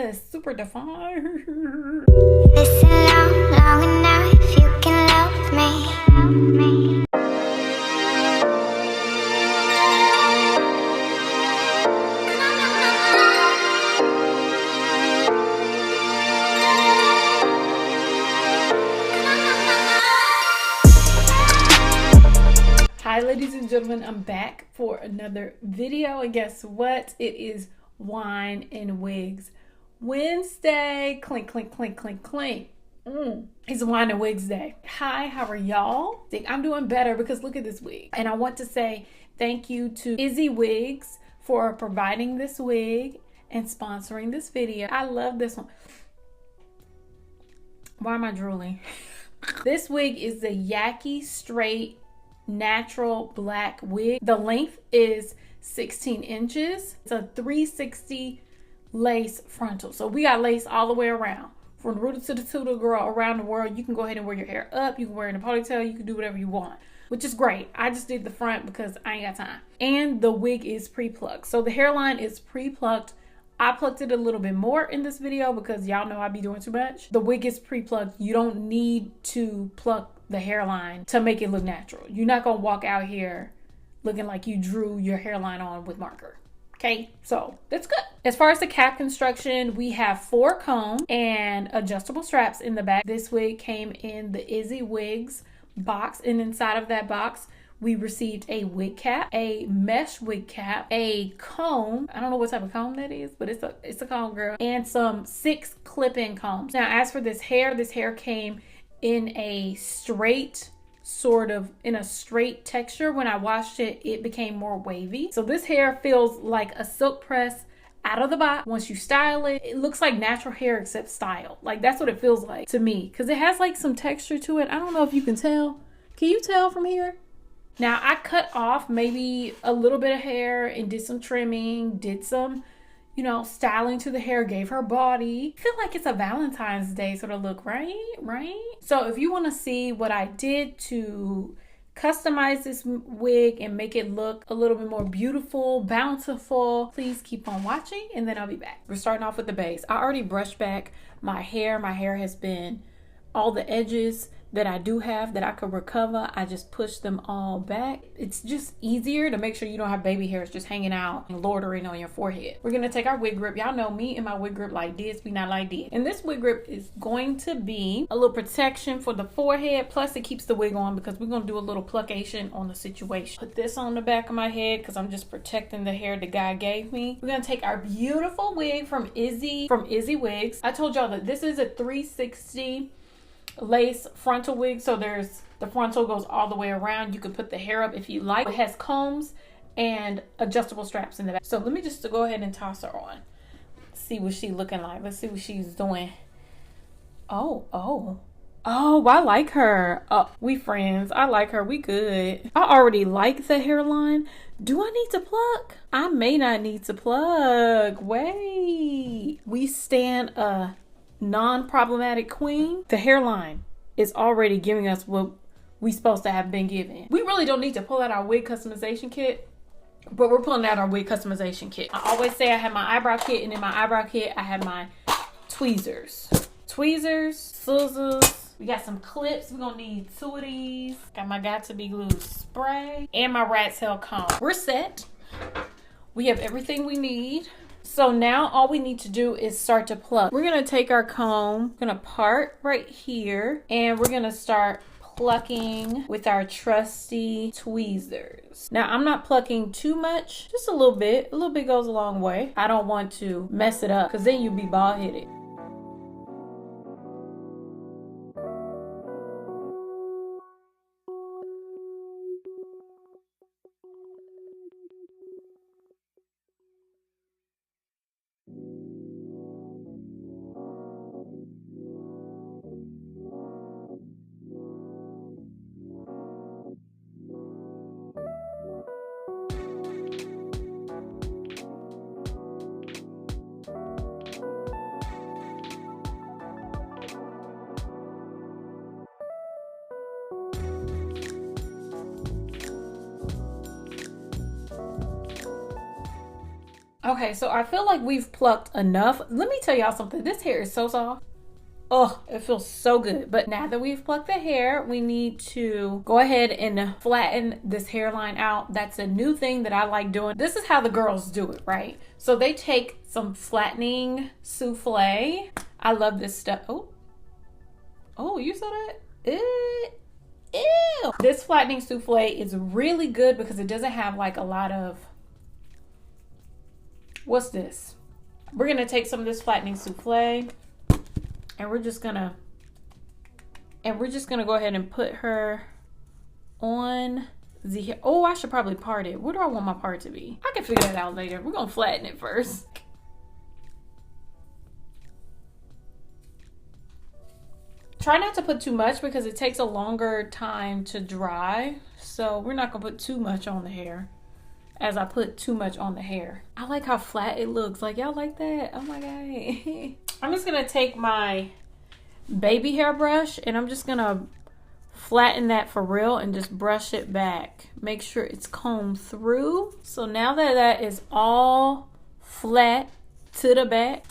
Yes, super defined. Listen long enough, you can love me. Hi ladies and gentlemen, I'm back for another video, and guess what? It is Wine and Wigs Wednesday. Clink, clink, clink, clink, clink. It's Wine and Wigs Day. Hi, how are y'all? I'm doing better because look at this wig. And I want to say thank you to Iziwigs for providing this wig and sponsoring this video. I love this one. Why am I drooling? This wig is the Yaki straight natural black wig. The length is 16 inches. It's a 360 lace frontal. So we got lace all the way around. From the rooter to the tutor, girl, around the world. You can go ahead and wear your hair up. You can wear it in a ponytail. You can do whatever you want, which is great. I just did the front because I ain't got time. And the wig is pre-plucked. So the hairline is pre-plucked. I plucked it a little bit more in this video because y'all know I be doing too much. The wig is pre-plucked. You don't need to pluck the hairline to make it look natural. You're not gonna walk out here looking like you drew your hairline on with marker. Okay, so that's good. As far as the cap construction, we have 4 combs and adjustable straps in the back. This wig came in the Iziwigs box, and inside of that box we received a wig cap, a mesh wig cap, a comb. I don't know what type of comb that is, but it's a comb, girl, and some 6 clip-in combs. Now, as for this hair came in a straight, in a straight texture. When I washed it, it became more wavy. So this hair feels like a silk press out of the box. Once you style it, it looks like natural hair except styled. Like, that's what it feels like to me, because it has like some texture to it. I don't know if you can tell. Can you tell from here? Now, I cut off maybe a little bit of hair and did some trimming, did some, styling to the hair, gave her body. I feel like it's a Valentine's Day sort of look, right? So if you want to see what I did to customize this wig and make it look a little bit more beautiful, bountiful, please keep on watching, and then I'll be back. We're starting off with the base. I already brushed back my hair. My hair has been, all the edges that I do have that I could recover, I just push them all back. It's just easier to make sure you don't have baby hairs just hanging out and loitering on your forehead. We're gonna take our wig grip. Y'all know me and my wig grip like this, we not like this. And this wig grip is going to be a little protection for the forehead, plus it keeps the wig on because we're gonna do a little pluckation on the situation. Put this on the back of my head because I'm just protecting the hair the guy gave me. We're gonna take our beautiful wig from Iziwigs. I told y'all that this is a 360 lace frontal wig, so the frontal goes all the way around. You can put the hair up if you like. It has combs and adjustable straps in the back. So let me just go ahead and toss her on. See what she's looking like. Let's see what she's doing. Oh, I like her. We friends. I like her. We good. I already like the hairline. Do I need to pluck? I may not need to pluck. Wait. We stand a non-problematic queen. The hairline is already giving us what we supposed to have been given. We really don't need to pull out our wig customization kit, but we're pulling out our wig customization kit. I always say I have my eyebrow kit, and in my eyebrow kit I have my tweezers, scissors. We got some clips. We're gonna need 2 of these. Got my Got To Be Glue spray and my rat's tail comb. We're set. We have everything we need. So now all we need to do is start to pluck. We're gonna take our comb, gonna part right here, and we're gonna start plucking with our trusty tweezers. Now, I'm not plucking too much, just a little bit. A little bit goes a long way. I don't want to mess it up because then you'd be bald headed. Okay, so I feel like we've plucked enough. Let me tell y'all something. This hair is so soft. Oh, it feels so good. But now that we've plucked the hair, we need to go ahead and flatten this hairline out. That's a new thing that I like doing. This is how the girls do it, right? So they take some flattening souffle. I love this stuff. Oh, you saw that? Ew. This flattening souffle is really good because it doesn't have like a lot of, what's this? We're gonna take some of this flattening souffle. And we're just gonna go ahead and put her on the hair. Oh, I should probably part it. Where do I want my part to be? I can figure that out later. We're gonna flatten it first. Try not to put too much because it takes a longer time to dry. So we're not gonna put too much on the hair as I put too much on the hair. I like how flat it looks. Like, y'all like that? Oh my God. I'm just gonna take my baby hair brush and I'm just gonna flatten that for real and just brush it back. Make sure it's combed through. So now that that is all flat to the back.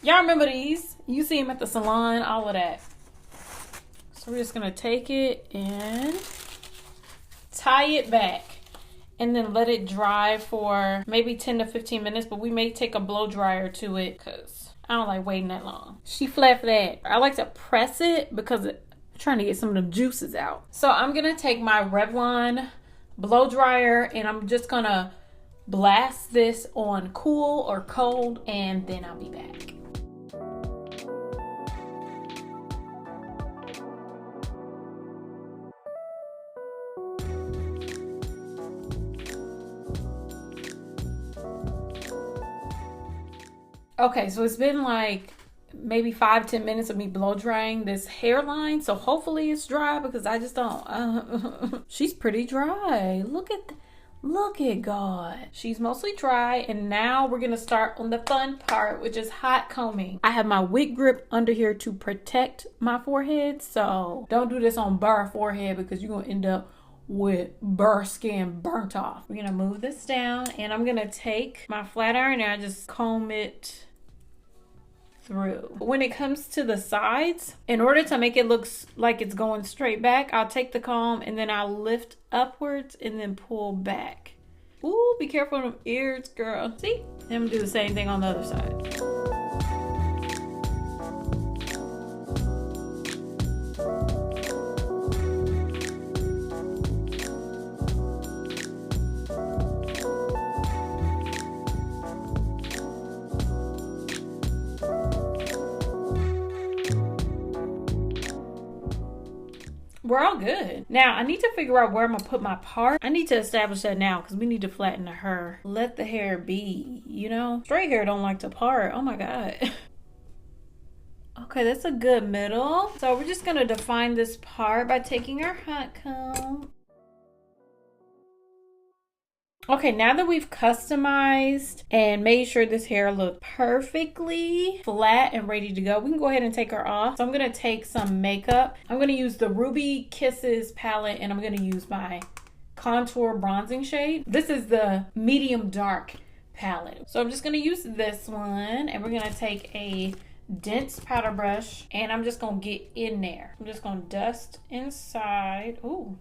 Y'all remember these? You see them at the salon, all of that. So we're just gonna take it and tie it back. And then let it dry for maybe 10 to 15 minutes, but we may take a blow dryer to it because I don't like waiting that long. She flat. I like to press it because I'm trying to get some of them juices out. So I'm gonna take my Revlon blow dryer and I'm just gonna blast this on cool or cold and then I'll be back. Okay, so it's been like maybe 5-10 minutes of me blow drying this hairline. So hopefully it's dry because I just don't. She's pretty dry. Look at God. She's mostly dry. And now we're going to start on the fun part, which is hot combing. I have my wig grip under here to protect my forehead. So don't do this on bare forehead because you're going to end up with bare skin burnt off. We're going to move this down and I'm going to take my flat iron and I just comb it through. When it comes to the sides, in order to make it look like it's going straight back, I'll take the comb and then I'll lift upwards and then pull back. Ooh, be careful of them ears, girl. See? I'm gonna do the same thing on the other side. We're all good. Now, I need to figure out where I'm gonna put my part. I need to establish that now because we need to flatten the hair. Let the hair be, you know? Straight hair don't like to part. Oh my God. Okay, that's a good middle. So we're just gonna define this part by taking our hot comb. Okay, now that we've customized and made sure this hair looked perfectly flat and ready to go, we can go ahead and take her off. So I'm gonna take some makeup. I'm gonna use the Ruby Kisses palette and I'm gonna use my contour bronzing shade. This is the medium dark palette. So I'm just gonna use this one and we're gonna take a dense powder brush and I'm just gonna get in there. I'm just gonna dust inside. Ooh.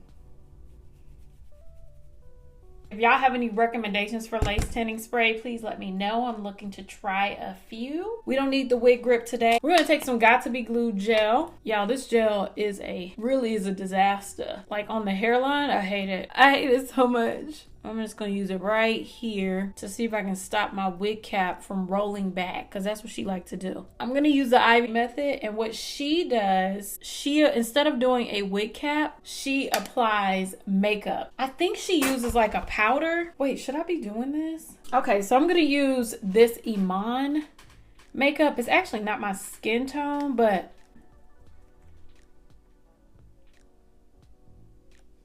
If y'all have any recommendations for lace tinting spray, please let me know. I'm looking to try a few. We don't need the wig grip today. We're gonna take some Got To Be Glue gel. Y'all, this gel is really a disaster. Like on the hairline, I hate it. I hate it so much. I'm just gonna use it right here to see if I can stop my wig cap from rolling back because that's what she likes to do. I'm gonna use the Ivy method and what she does, instead of doing a wig cap, she applies makeup. I think she uses like a powder. Wait, should I be doing this? Okay, so I'm gonna use this Iman makeup. It's actually not my skin tone, but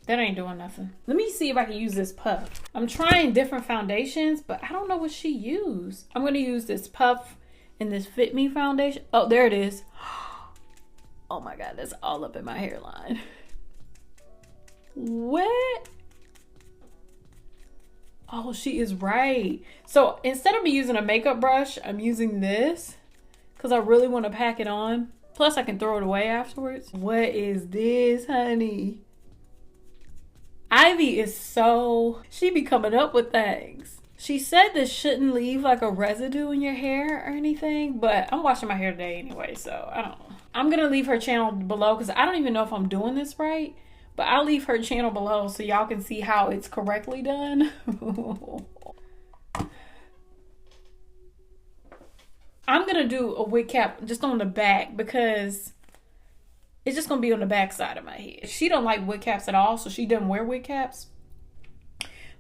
that ain't doing nothing. Let me see if I can use this puff. I'm trying different foundations, but I don't know what she used. I'm gonna use this puff and this Fit Me foundation. Oh, there it is. Oh my God, that's all up in my hairline. What? Oh, she is right. So instead of me using a makeup brush, I'm using this because I really want to pack it on. Plus I can throw it away afterwards. What is this, honey? Ivy is so, she be coming up with things. She said this shouldn't leave like a residue in your hair or anything, but I'm washing my hair today anyway, so I don't know. I'm going to leave her channel below because I don't even know if I'm doing this right, but I'll leave her channel below so y'all can see how it's correctly done. I'm going to do a wig cap just on the back because it's just going to be on the back side of my head. She don't like wig caps at all, so she doesn't wear wig caps.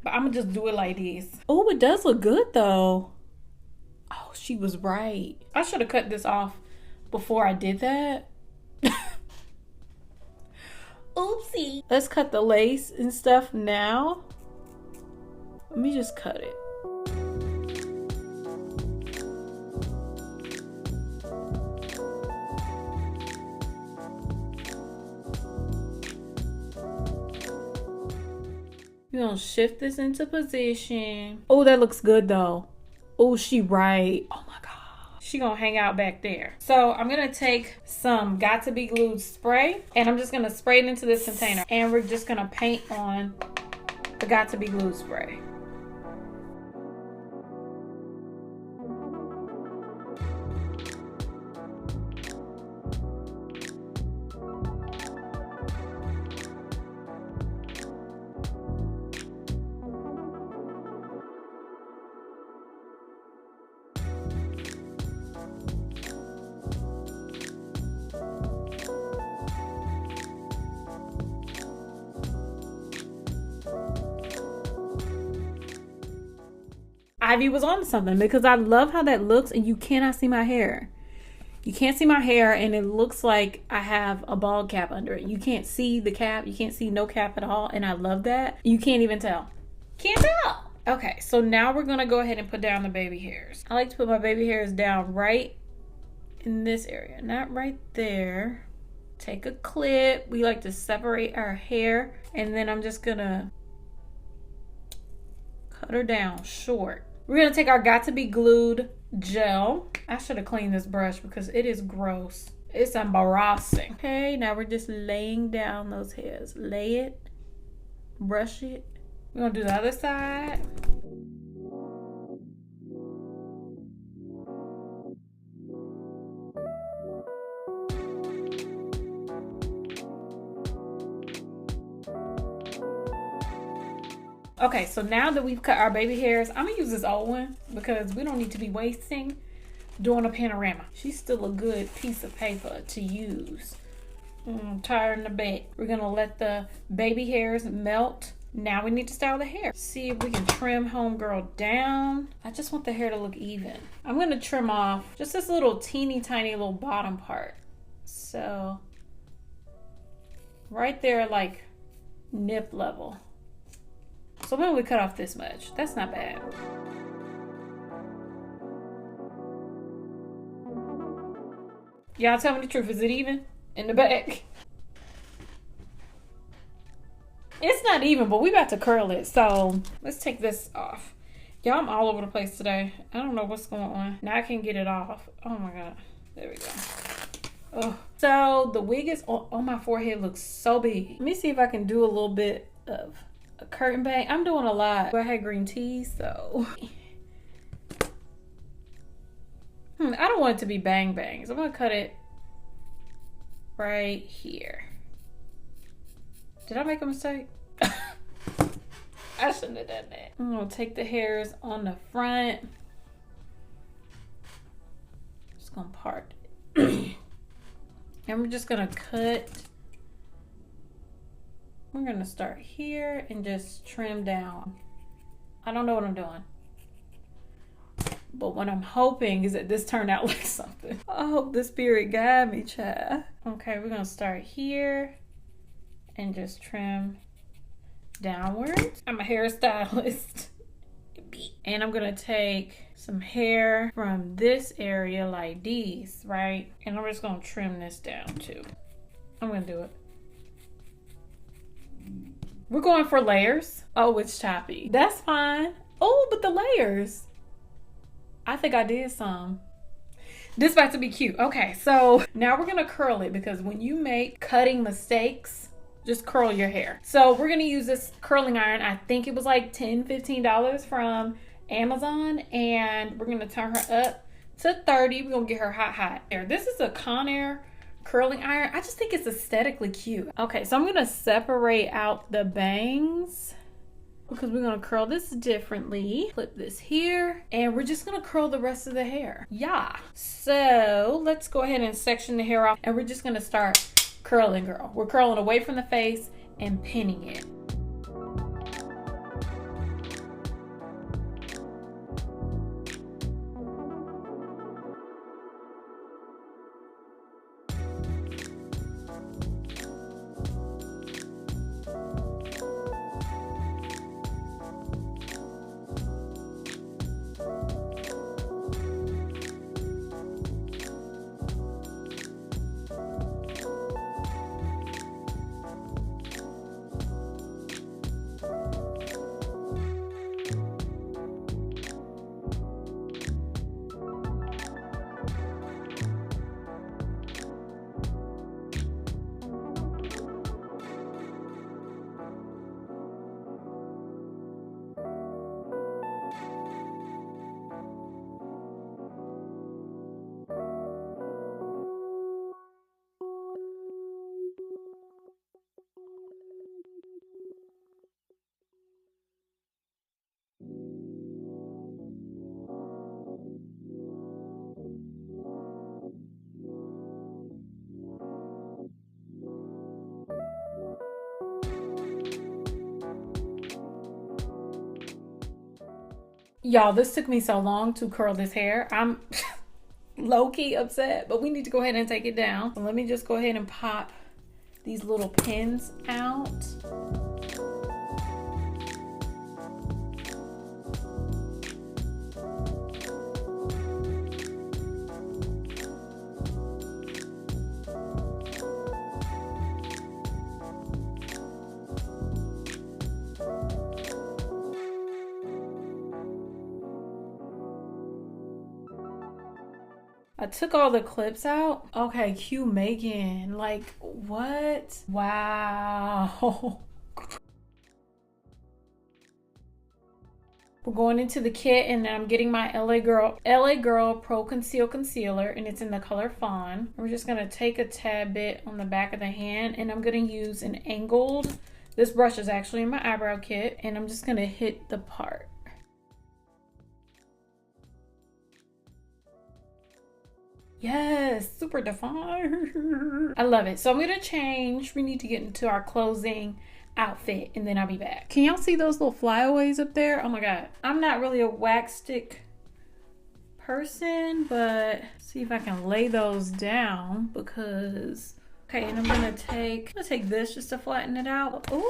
But I'm going to just do it like this. Oh, it does look good, though. Oh, she was right. I should have cut this off before I did that. Oopsie. Let's cut the lace and stuff now. Let me just cut it. We're gonna shift this into position. Oh, that looks good though. Oh, she right. Oh my God. She gonna hang out back there. So I'm gonna take some Got to Be Glued spray and I'm just gonna spray it into this container. And we're just gonna paint on the Got to Be Glued spray. Ivy was on something because I love how that looks and you cannot see my hair. You can't see my hair and it looks like I have a bald cap under it. You can't see the cap. You can't see no cap at all. And I love that. You can't even tell. Can't tell. Okay, so now we're going to go ahead and put down the baby hairs. I like to put my baby hairs down right in this area. Not right there. Take a clip. We like to separate our hair. And then I'm just going to cut her down short. We're going to take our Got to Be Glued gel. I should have cleaned this brush because it is gross. It's embarrassing. Okay, now we're just laying down those hairs. Lay it. Brush it. We're going to do the other side. Okay, so now that we've cut our baby hairs, I'm gonna use this old one because we don't need to be wasting doing a panorama. She's still a good piece of paper to use. Tie her in the back. We're gonna let the baby hairs melt. Now we need to style the hair. See if we can trim homegirl down. I just want the hair to look even. I'm gonna trim off just this little teeny tiny little bottom part. So right there, like nip level. So when we cut off this much, that's not bad. Y'all tell me the truth, is it even in the back? It's not even, but we about to curl it. So let's take this off. Y'all, I'm all over the place today. I don't know what's going on. Now I can get it off. Oh my God, there we go. Oh. So the wig is on my forehead, looks so big. Let me see if I can do a little bit of a curtain bang. I'm doing a lot. I had green tea, so I don't want it to be bang bang, so I'm gonna cut it right here. Did I make a mistake? I shouldn't have done that. I'm gonna take the hairs on the front. Just gonna part it. And we're just gonna cut. We're gonna start here and just trim down. I don't know what I'm doing, but what I'm hoping is that this turned out like something. I hope the spirit guide me, child. Okay, we're gonna start here and just trim downwards. I'm a hairstylist. And I'm gonna take some hair from this area like these, right? And I'm just gonna trim this down too. I'm gonna do it. We're going for layers. Oh, it's choppy. That's fine. Oh, but the layers. I think I did some. This about to be cute. Okay, so now we're gonna curl it because when you make cutting mistakes, just curl your hair. So we're gonna use this curling iron. I think it was like $10, $15 from Amazon, and we're gonna turn her up to 30. We're gonna get her hot. This is a Conair curling iron. I just think it's aesthetically cute. Okay, so I'm gonna separate out the bangs because we're gonna curl this differently. Flip this here, and we're just gonna curl the rest of the hair. Yeah. So let's go ahead and section the hair off, and we're just gonna start curling, girl. We're curling away from the face and pinning it. Y'all, this took me so long to curl this hair. I'm low-key upset, but we need to go ahead and take it down. So let me just go ahead and pop these little pins out. I took all the clips out. Okay, cue Megan. Like, what? Wow. We're going into the kit, and I'm getting my LA Girl Pro Conceal Concealer, and it's in the color Fawn. We're just gonna take a tad bit on the back of the hand, and I'm gonna use an angled. This brush is actually in my eyebrow kit, and I'm just gonna hit the part. Yes, super defined. I love it. So I'm gonna change. We need to get into our closing outfit, and then I'll be back. Can y'all see those little flyaways up there? Oh my God. I'm not really a wax stick person, but see if I can lay those down because, okay, and I'm gonna take this just to flatten it out. Ooh.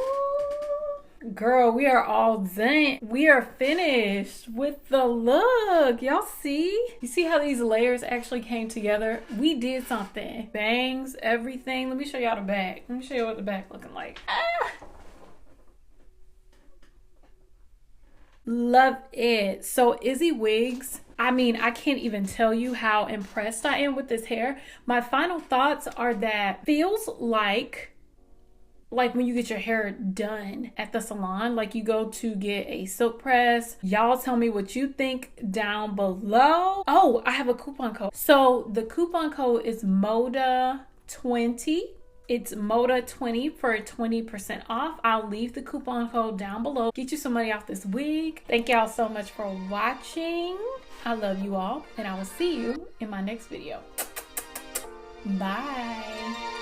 Girl, we are all done. We are finished with the look. Y'all see? You see how these layers actually came together? We did something. Bangs, everything. Let me show y'all the back. Let me show you what the back looking like. Ah! Love it. So Iziwigs, I mean, I can't even tell you how impressed I am with this hair. My final thoughts are that feels like when you get your hair done at the salon, like you go to get a silk press. Y'all tell me what you think down below. Oh, I have a coupon code. So the coupon code is MODA20. It's MODA20 for 20% off. I'll leave the coupon code down below. Get you some money off this wig. Thank y'all so much for watching. I love you all, and I will see you in my next video. Bye.